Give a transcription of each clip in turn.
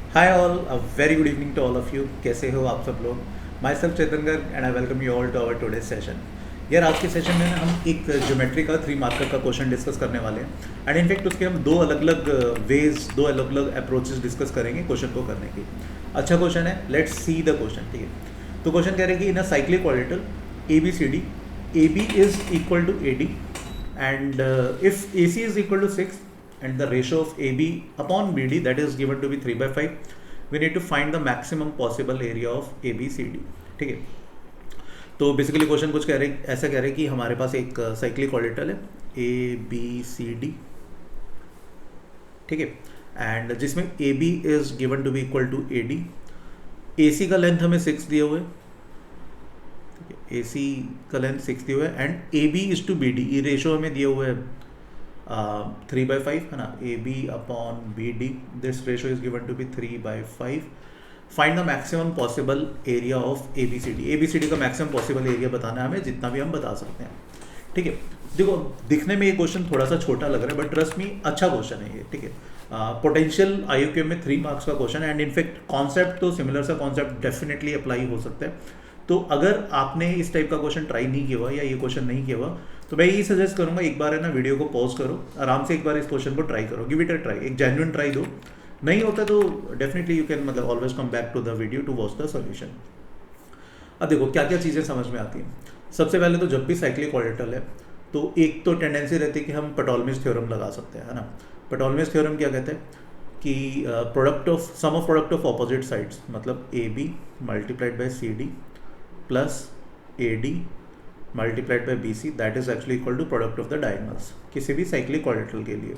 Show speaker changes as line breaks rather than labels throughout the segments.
Hi all, a very good evening to all of you. कैसे हो आप सब लोग? Myself Chetan Garg and I welcome you all to our today session. यार आज के सेशन में ना हम एक ज्योमेट्री का 3 मार्कर का क्वेश्चन डिस्कस करने वाले हैं एंड इनफैक्ट उसके हम दो अलग अलग वेज, दो अलग अलग अप्रोचेस डिस्कस करेंगे क्वेश्चन को करने की। अच्छा क्वेश्चन है, लेट्स सी द क्वेश्चन। ठीक है, तो क्वेश्चन कह रहे हैं कि in a cyclic orbital A B C D, A B is equal to A D and if AC is equal to 6 and the ratio of AB upon BD that is given to be 3 by 5, we need to find the maximum possible area of ABCD। ठीक है, तो basically question कुछ कह रहे, ऐसा कह रहे कि हमारे पास एक साइक्लिक ऑर्बिटल है ABCD। ठीक है, एंड जिसमें AB is given to be equal to AD। AC का लेंथ हमें 6 दिए हुए, ए सी का लेंथ 6 दिया हुआ है and A B is to B D, ये रेशो हमें दिए हुए है 3/5 है ना, A B upon B D, this ratio is given to be 3/5। Find the maximum possible area of A B C D. A B C D का maximum possible area बताना है हमें, जितना भी हम बता सकते हैं। ठीक है, देखो दिखने में ये क्वेश्चन थोड़ा सा छोटा लग रहा है बट ट्रस्ट मी अच्छा क्वेश्चन है ये। ठीक है, पोटेंशियल IUQM में 3 मार्क्स का क्वेश्चन है एंड इनफैक्ट कॉन्सेप्ट तो सिमिलर सा कॉन्सेप्ट डेफिनेटली अप्लाई हो सकता है। तो अगर आपने इस टाइप का क्वेश्चन ट्राई नहीं किया हुआ या ये क्वेश्चन नहीं किया हुआ तो मैं यही सजेस्ट करूंगा, एक बार है ना वीडियो को पॉज करो, आराम से एक बार इस क्वेश्चन को ट्राई करो, गिव इट अ ट्राई, एक जेन्युइन ट्राई दो। नहीं होता तो डेफिनेटली यू कैन मतलब always come back to the video to watch the solution. अब देखो क्या क्या चीज़ें समझ में आती हैं। सबसे पहले तो जब भी साइक्लिक ऑर्बिटल है तो एक तो टेंडेंसी रहती है कि हम पैटोलमीज थ्योरम लगा सकते हैं, है ना। पैटोलमीज थ्योरम क्या कहते हैं कि product of sum of product of opposite sides, मतलब A B multiplied by C D plus A D multiplied by B C that is actually equal to product of the diagonals किसी भी cyclic orbital के लिए।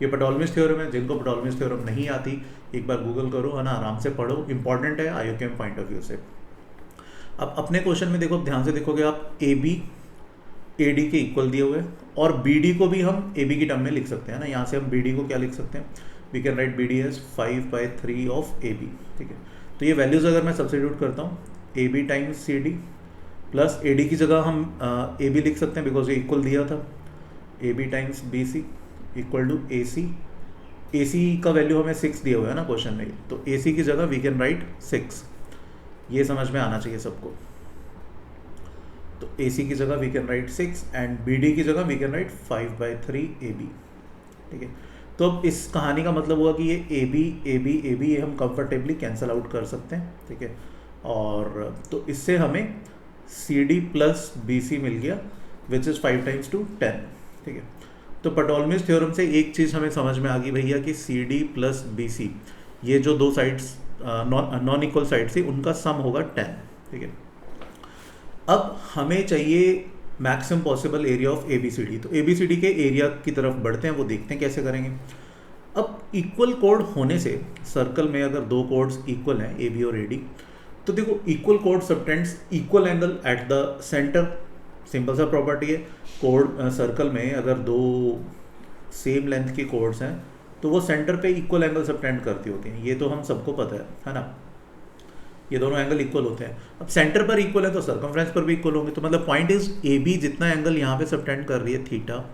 ये पैटोलमीज theorem है, जिनको पैटोलमीज theorem नहीं आती एक बार गूगल करो, है ना, आराम से पढ़ो, इंपॉर्टेंट है IUQM पॉइंट ऑफ व्यू से। अब अपने क्वेश्चन में देखो, ध्यान से देखोगे आप, ए बी ए डी के इक्वल दिए हुए और बी डी को भी हम ए बी की टर्म में लिख सकते हैं ना। यहाँ से हम बी डी को क्या लिख सकते हैं, we can write B D as 5/3 of A B. ठीक है, तो ये वैल्यूज़ अगर मैं सब्स्टिट्यूट करता हूँ, A B times C D plus A D की जगह हम ए बी लिख सकते हैं बिकॉज ये इक्वल दिया था, A B times B C equal to A C का वैल्यू हमें 6 दिया हुआ है ना क्वेश्चन में, तो ए सी की जगह वी कैन राइट 6। ये समझ में आना चाहिए सबको। तो ए सी की जगह we can write 6 and B D की जगह we can write 5/3 A B. ठीक है, तो अब इस कहानी का मतलब हुआ कि ये ए बी ये हम कंफर्टेबली कैंसिल आउट कर सकते हैं। ठीक है, और तो इससे हमें C D plus B C मिल गया विच इज़ 5 × 2 10। ठीक है, तो पैटोलमीज थ्योरम से एक चीज़ हमें समझ में आ गई भैया कि C D plus B C, ये जो दो साइड्स नॉन इक्वल साइड थी उनका सम होगा 10। ठीक है, अब हमें चाहिए maximum possible area of A B C D. तो ए बी सी डी के एरिया की तरफ बढ़ते हैं, वो देखते हैं कैसे करेंगे। अब इक्वल कोड होने से सर्कल में अगर दो कोड्स इक्वल हैं ए बी और ए डी, तो देखो equal code subtends equal angle at the centre. Simple सा प्रॉपर्टी है, कोड सर्कल में अगर दो सेम लेंथ की कोड्स हैं तो वो सेंटर पे इक्वल एंगल सबटेंड करती होती हैं, ये तो हम सबको पता है ना। ये दोनों एंगल इक्वल होते हैं। अब सेंटर पर इक्वल है तो सर्कमफ्रेंस पर भी इक्वल होंगे, तो मतलब पॉइंट इज ए बी जितना एंगल यहाँ पे सबटेंड कर रही है थीटा,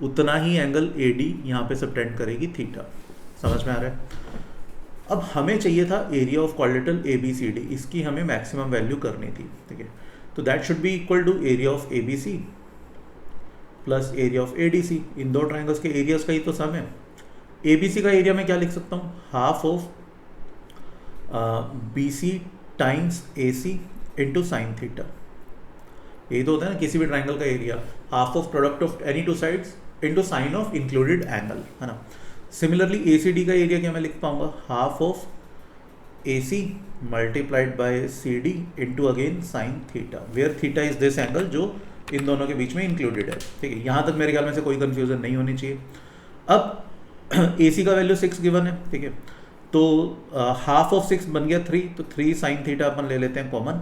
उतना ही एंगल ए डी यहाँ पे सबटेंड करेगी थीटा। समझ में आ रहा है? अब हमें चाहिए था area of quadrilateral A B C D, इसकी हमें मैक्सिमम वैल्यू करनी थी। ठीक है, तो that should be equal to area of A B C plus area of A D C. इन दो ट्राइंगल्स के एरियाज का ही तो सम है। ए बी सी का एरिया मैं क्या लिख सकता हूँ, half of B C times A C into sine theta. यही तो होता है ना किसी भी ट्राइंगल का area, half of product of any two sides into sine of included angle, है ना। सिमिलरली ए सी डी का एरिया क्या मैं लिख पाऊंगा, half of A C multiplied by C D into again sine theta, where theta is this angle जो इन दोनों के बीच में इंक्लूडेड है। ठीक है, यहाँ तक मेरे ख्याल में से कोई कंफ्यूजन नहीं होनी चाहिए। अब ए सी का वैल्यू 6 गिवन है। ठीक है, तो हाफ ऑफ 6 बन गया 3, तो 3 साइन थीटा अपन ले लेते हैं common,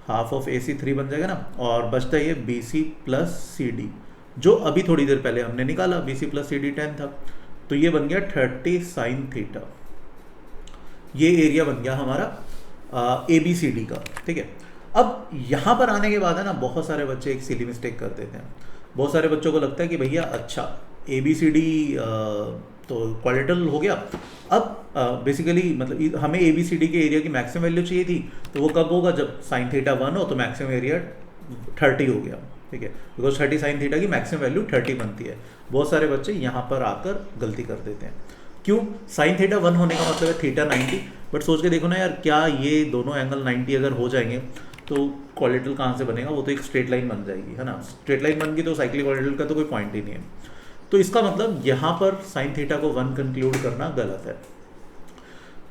half of A C 3 बन जाएगा ना, और बचता है ये B C plus C D, जो अभी थोड़ी देर पहले हमने निकाला, B C plus C D 10 था, तो ये बन गया 30 साइन थीटा। ये एरिया बन गया हमारा ए बी सी डी का। ठीक है, अब यहाँ पर आने के बाद है ना, बहुत सारे बच्चे एक सिली मिस्टेक कर देते हैं। बहुत सारे बच्चों को लगता है कि भैया अच्छा ए बी सी डी तो क्वाड्रेटल हो गया। अब बेसिकली मतलब हमें ए बी सी डी के एरिया की मैक्सिमम वैल्यू चाहिए थी, तो वो कब होगा, जब साइन थीटा 1 हो तो मैक्सिमम एरिया 30 हो गया, ठीक है, बिकॉज 30 साइन थीटा की मैक्सिमम वैल्यू 30 बनती है। बहुत सारे बच्चे यहाँ पर आकर गलती कर देते हैं। क्यों? साइन थीटा 1 होने का मतलब है थीटा 90, बट सोच के देखो ना यार, क्या ये दोनों एंगल 90 अगर हो जाएंगे तो क्वाड्रेटल कहाँ से बनेगा? वो तो एक स्ट्रेट लाइन बन जाएगी, है ना। स्ट्रेट लाइन बन गई तो साइक्लिक क्वाड्रेटल का तो कोई पॉइंट ही नहीं है। तो इसका मतलब यहाँ पर साइन थीटा को 1 कंक्लूड करना गलत है।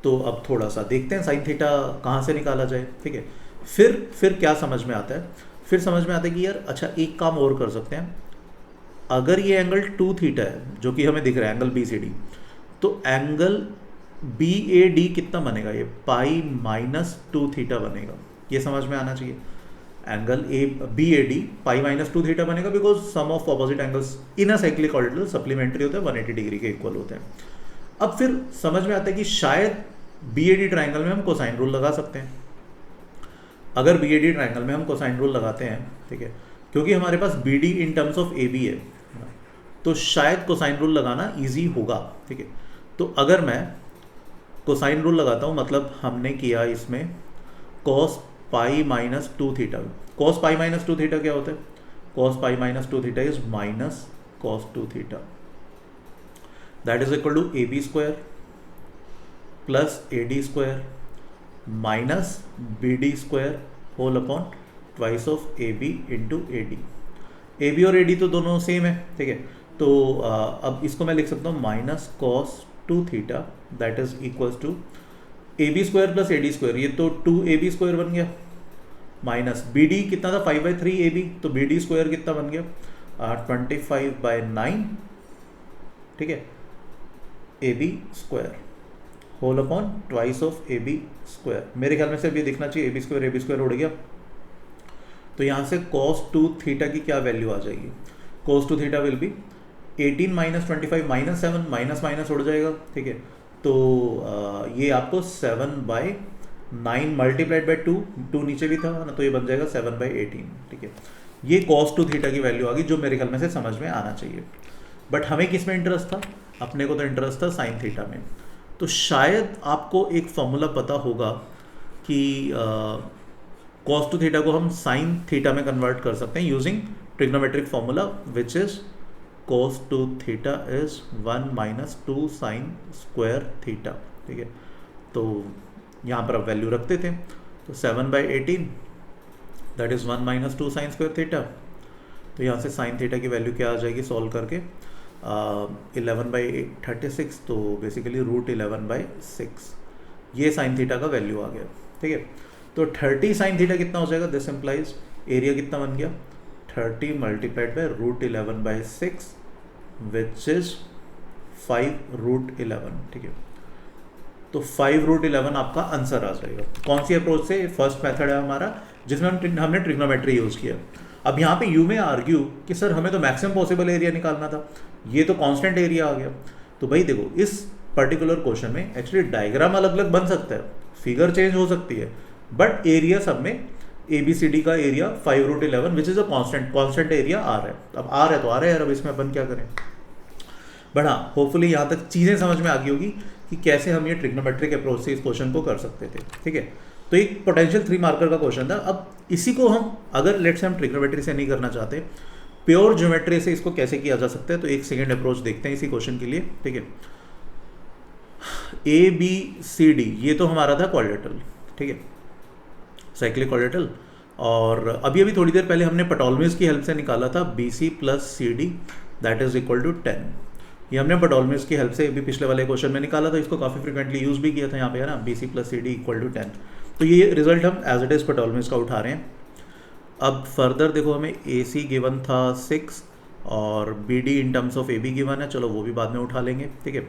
तो अब थोड़ा सा देखते हैं साइन थीटा कहाँ से निकाला जाए, ठीक है। फिर क्या समझ में आता है? फिर समझ में आता है कि यार अच्छा एक काम और कर सकते हैं। अगर ये एंगल 2 थीटा है जो कि हमें दिख रहा है एंगल बी सी डी, तो एंगल बी ए डी कितना बनेगा? ये पाई माइनस 2 थीटा बनेगा। ये समझ में आना चाहिए। Angle A B A D pi minus 2 theta बनेगा, because sum of opposite angles in a cyclic quadrilateral supplementary होते हैं, 180 डिग्री के इक्वल होते हैं। अब फिर समझ में आता है कि शायद बी ए डी ट्राइंगल में हम कोसाइन रूल लगा सकते हैं। अगर बी ए डी ट्राइंगल में हम कोसाइन रूल लगाते हैं, ठीक है, क्योंकि हमारे पास B D in terms of A B है, तो शायद कोसाइन रूल लगाना ईजी होगा, ठीक है। तो अगर मैं कोसाइन रूल लगाता हूँ, मतलब हमने किया इसमें cos pi minus 2 theta. Cos pi minus 2 theta क्या होता है? Cos pi minus 2 theta is minus cos 2 theta, that is equal to A B square plus A D square minus B D square whole upon twice of A B into A D. A B और A D तो दोनों same है, ठीक है। तो अब इसको मैं लिख सकता हूँ minus cos 2 theta that is equals to A B square plus A D square, ये तो 2 ए बी स्क्वायर बन गया, माइनस बी डी कितना था 5/3 ए बी, तो बी डी स्क्वायर कितना बन गया 25/9, ठीक है, A B square whole upon twice of A B square. मेरे ख्याल में से अब ये दिखना चाहिए ए बी स्क्वायर उड़ गया। तो यहाँ से cos 2 थीटा की क्या वैल्यू आ जाएगी? cos 2 theta will be 18 minus 25 minus 7, minus minus उड़ जाएगा, ठीक है। तो ये आपको 7/9 मल्टीप्लाइड बाई 2 नीचे भी था ना, तो ये बन जाएगा 7/18, ठीक है। ये cos 2 थीटा की वैल्यू आ गई, जो मेरे ख्याल में से समझ में आना चाहिए। बट हमें किस में इंटरेस्ट था? अपने को तो इंटरेस्ट था साइन थीटा में। तो शायद आपको एक फॉर्मूला पता होगा कि cos 2 थीटा को हम साइन थीटा में कन्वर्ट कर सकते हैं using trigonometric formula which is cos 2 theta is 1 minus 2 sine square theta, ठीक है। तो यहाँ पर अब वैल्यू रखते थे, तो 7/18 that is 1 minus 2 sine square theta. तो यहाँ से साइन थीटा की वैल्यू क्या आ जाएगी सॉल्व करके? 11/36, तो बेसिकली √11/6, ये साइन थीटा का वैल्यू आ गया, ठीक है। तो 30 साइन थीटा कितना हो जाएगा? दिस इम्प्लाइज एरिया कितना बन गया 30 मल्टीप्लाइड बाई √11/6 विच इज 5√11, ठीक है। तो 5√11 आपका आंसर आ जाएगा। कौन सी अप्रोच से? फर्स्ट मेथड है हमारा जिसमें हमने ट्रिग्नोमेट्री यूज़ किया। अब यहाँ पे यू में आर्ग्यू कि सर हमें तो मैक्सिमम पॉसिबल एरिया निकालना था, ये तो कांस्टेंट एरिया आ गया। तो भाई देखो, इस पर्टिकुलर क्वेश्चन में एक्चुअली डायग्राम अलग अलग बन सकता है, फिगर चेंज हो सकती है, बट एरिया सब में ए बी सी डी का area 5√11 which is a constant area आ रहा है। अब आ रहा है तो आ रहा है यार, अब इसमें अपन क्या करें। बट हाँ, होपफुली यहाँ तक चीज़ें समझ में आ गई होगी कि कैसे हम ये ट्रिग्नोमेट्रिक अप्रोच से इस क्वेश्चन को कर सकते थे, ठीक है। तो एक पोटेंशियल 3 मार्कर का क्वेश्चन था। अब इसी को हम अगर लेट्स से हम ट्रिग्नोमेट्री से नहीं करना चाहते, प्योर ज्योमेट्री से इसको कैसे किया जा सकता है, तो एक सेकेंड अप्रोच देखते हैं इसी क्वेश्चन के लिए, ठीक है। ए बी सी डी ये तो हमारा था क्वाड्रेटल, ठीक है, साइक्लिक क्वाड्रेटल। और अभी थोड़ी देर पहले हमने पटोलमीज की हेल्प से निकाला था B C plus C D that is equal to 10। ये हमने पटोलमीज की हेल्प से अभी पिछले वाले क्वेश्चन में निकाला था, इसको काफ़ी फ्रिक्वेंटली यूज़ भी किया था यहाँ पे, है ना, B C plus C D equal to 10। तो ये रिजल्ट हम एज इट इज़ पटोलमीज का उठा रहे हैं। अब फर्दर देखो, हमें ए सी गिवन था 6 और B D in terms of A B given है, चलो वो भी बाद में उठा लेंगे, ठीक है।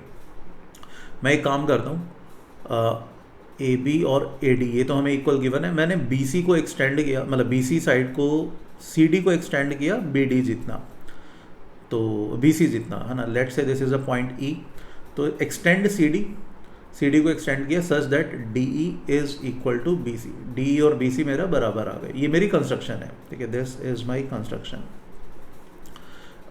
मैं एक काम करता हूँ, ए बी और ए डी ये तो हमें इक्वल गिवन है, मैंने बी सी को एक्सटेंड किया, मतलब बी सी साइड को सी डी को एक्सटेंड किया बी डी जितना, तो बी सी जितना, है ना। Let say this is a point E, तो एक्सटेंड सी डी को एक्सटेंड किया such that D E is equal to B C. D E और बी सी मेरा बराबर आ गए, ये मेरी कंस्ट्रक्शन है, ठीक है, दिस इज माई कंस्ट्रक्शन।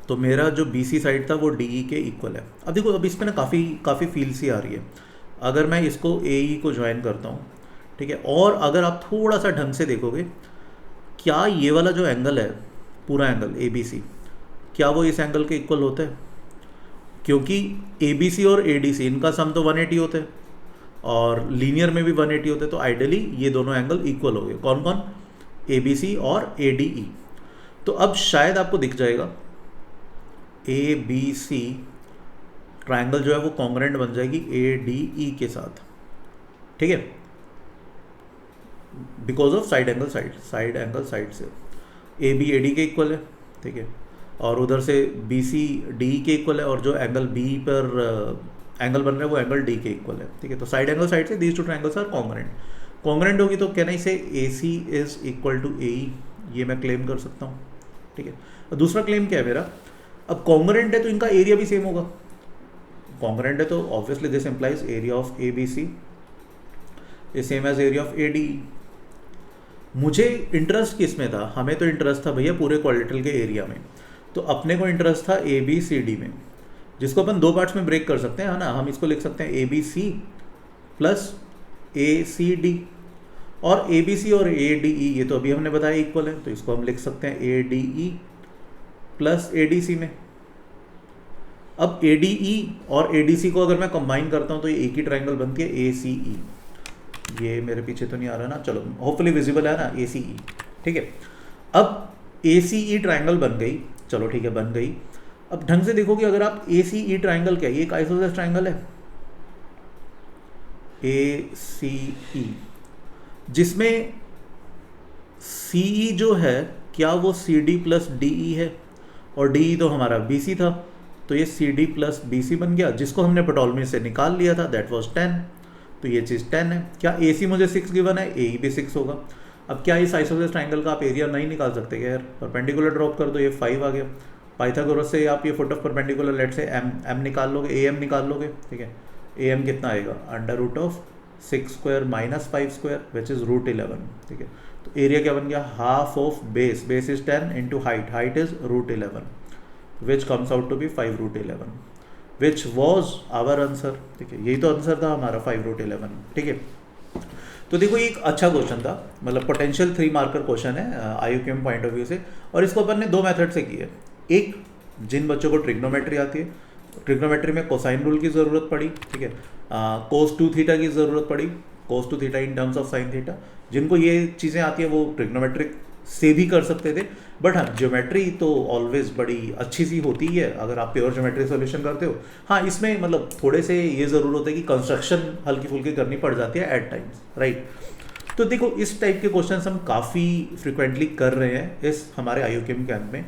तो मेरा जो BC साइड था वो DE के इक्वल है। अब देखो, अब इसमें ना काफ़ी फील सी आ रही है। अगर मैं इसको AE को ज्वाइन करता हूँ, ठीक है, और अगर आप थोड़ा सा ढंग से देखोगे, क्या ये वाला जो एंगल है, पूरा एंगल ABC, क्या वो इस एंगल के इक्वल होता है? क्योंकि ABC और ADC इनका सम तो 180 होता है, और लीनियर में भी 180 होते हैं, तो आइडियली ये दोनों एंगल इक्वल हो गए। कौन कौन? ABC और ADE। तो अब शायद आपको दिख जाएगा ABC ट्रायंगल जो है वो कॉन्ग्रेंट बन जाएगी ADE के साथ, ठीक है, because of side angle side से AB AD के इक्वल है, ठीक है, और उधर से BC DE के इक्वल है, और जो एंगल B पर एंगल बन रहा है वो एंगल D के इक्वल है, ठीक है। तो साइड एंगल साइड से these two triangles are congruent होगी, तो कहना इसे AC is equal to AE, ये मैं क्लेम कर सकता हूँ, ठीक है। और दूसरा क्लेम क्या है मेरा? अब कॉन्ग्रेंट है तो इनका एरिया भी सेम होगा। कॉन्ग्रेंट है तो obviously this implies area of ABC is same as area of ADE। मुझे इंटरेस्ट किस में था? हमें तो इंटरेस्ट था भैया पूरे क्वाड्रेटिल के एरिया में, तो अपने को इंटरेस्ट था ABCD में, जिसको अपन दो पार्ट्स में ब्रेक कर सकते हैं, है ना। हम इसको लिख सकते हैं ABC प्लस ACD, और ABC और ADE ये तो अभी हमने बताया इक्वल है, तो इसको हम लिख सकते हैं ADE प्लस ADC में। अब ADE और ADC को अगर मैं कंबाइन करता हूँ तो ये एक ही ट्रायंगल बनती है ACE। ये मेरे पीछे तो नहीं आ रहा ना, चलो होपफुली विजिबल है ना, ACE, ठीक है। अब ACE ट्रायंगल बन गई, चलो ठीक है बन गई। अब ढंग से देखोगे, अगर आप ACE ट्रायंगल क्या है, ये एक आइसोसेलेस ट्रायंगल है ACE, जिसमें CE जो है क्या वो CD प्लस DE है, और DE तो हमारा BC था, तो ये CD प्लस BC बन गया, जिसको हमने पटोलमी से निकाल लिया था, दैट वाज 10, तो ये चीज़ 10 है। क्या AC मुझे 6 गिवन है, AE भी 6 होगा। अब क्या इस आइसोसेलेस ट्रायंगल का आप एरिया नहीं निकाल सकते क्या यार? परपेंडिकुलर ड्रॉप कर दो, ये 5 आ गया। पाइथागोरस से आप ये फुट ऑफ परपेंडिकुलर लेट से M निकाल लोगे, AM निकाल लोगे, ठीक है। AM कितना आएगा? Under root of 6 square minus 5 square which is root 11, ठीक है। तो एरिया क्या बन गया? Half of base is 10 into height is root 11, which comes out to be 5 root 11, which was our answer, ठीक है। यही तो आंसर था हमारा 5 रूट 11, ठीक है। तो देखो ये एक अच्छा क्वेश्चन था, मतलब पोटेंशियल 3 मार्कर क्वेश्चन है IUQM पॉइंट ऑफ व्यू से, और इसको अपन ने 2 मेथड से किया। एक, जिन बच्चों को ट्रिग्नोमेट्री आती है, ट्रिग्नोमेट्री में कोसाइन रूल की ज़रूरत पड़ी, ठीक है, कोस 2 थीटा की ज़रूरत पड़ी, कोस 2 theta in terms of sine theta, जिनको ये चीज़ें आती हैं वो ट्रिग्नोमेट्रिक से भी कर सकते थे। बट हाँ, ज्योमेट्री तो ऑलवेज बड़ी अच्छी सी होती है अगर आप प्योर ज्योमेट्री सॉल्यूशन करते हो। हाँ, इसमें मतलब थोड़े से ये ज़रूर होता है कि कंस्ट्रक्शन हल्की फुल्की करनी पड़ जाती है एट टाइम्स, राइट। तो देखो इस टाइप के क्वेश्चन हम काफ़ी फ्रिक्वेंटली कर रहे हैं इस हमारे IUQM कैंप में।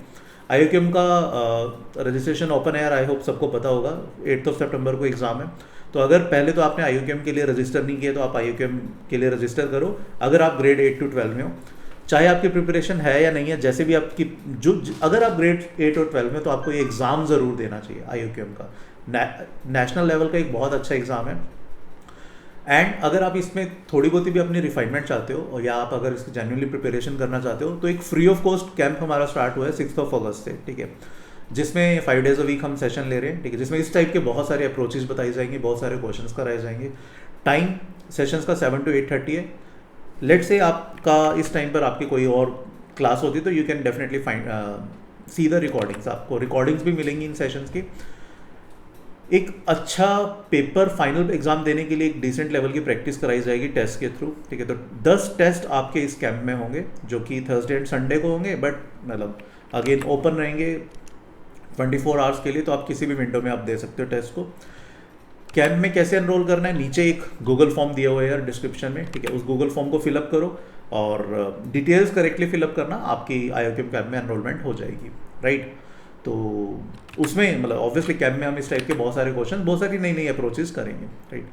IUQM का रजिस्ट्रेशन ओपन है यार, आई होप सबको पता होगा, 8 सितंबर को एग्ज़ाम है। तो अगर पहले तो आपने IUQM के लिए रजिस्टर नहीं किया तो आप IUQM के लिए रजिस्टर करो, अगर आप ग्रेड 8 to 12 में हो, चाहे आपकी प्रिपरेशन है या नहीं है, जैसे भी आपकी अगर आप ग्रेड 8 और 12 में, तो आपको ये एग्ज़ाम ज़रूर देना चाहिए IUQM का। नेशनल लेवल का एक बहुत अच्छा एग्ज़ाम है। एंड अगर आप इसमें थोड़ी बहुत भी अपनी रिफाइनमेंट चाहते हो, या आप अगर इसकी जेन्युइनली प्रिपरेशन करना चाहते हो, तो एक फ्री ऑफ कॉस्ट कैंप हमारा स्टार्ट हुआ है 6 अगस्त से, ठीक है, जिसमें 5 days a week हम सेशन ले रहे हैं, ठीक है, जिसमें इस टाइप के बहुत सारे अप्रोचेस बताई जाएंगी, बहुत सारे क्वेश्चंस कराए जाएंगे। टाइम सेशंस का 7 to 8:30 है। लेट से आपका इस टाइम पर आपकी कोई और क्लास होती तो you can definitely find see the recordings, आपको रिकॉर्डिंग्स भी मिलेंगी इन सेशंस की। एक अच्छा पेपर फाइनल एग्जाम देने के लिए एक डिसेंट लेवल की प्रैक्टिस कराई जाएगी टेस्ट के थ्रू, ठीक है। तो 10 टेस्ट आपके इस कैंप में होंगे, जो कि थर्सडे एंड संडे को होंगे, बट मतलब अगेन ओपन रहेंगे 24 आवर्स के लिए, तो आप किसी भी विंडो में आप दे सकते हो टेस्ट को। कैंप में कैसे एनरोल करना है, नीचे एक गूगल फॉर्म दिया हुआ है यार डिस्क्रिप्शन में, ठीक है, उस गूगल फॉर्म को फिलअप करो और डिटेल्स करेक्टली फिलअप करना, आपकी IUQM कैंप में एनरोलमेंट हो जाएगी, राइट। तो उसमें मतलब ऑब्वियसली कैंप में हम इस टाइप के बहुत सारे क्वेश्चन, बहुत सारी नई नई अप्रोचेस करेंगे, राइट।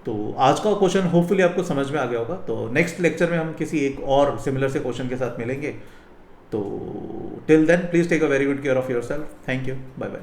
तो आज का क्वेश्चन होपफुली आपको समझ में आ गया होगा। तो नेक्स्ट लेक्चर में हम किसी एक और सिमिलर से क्वेश्चन के साथ मिलेंगे। तो till then please take a very good care of yourself. Thank you, bye bye.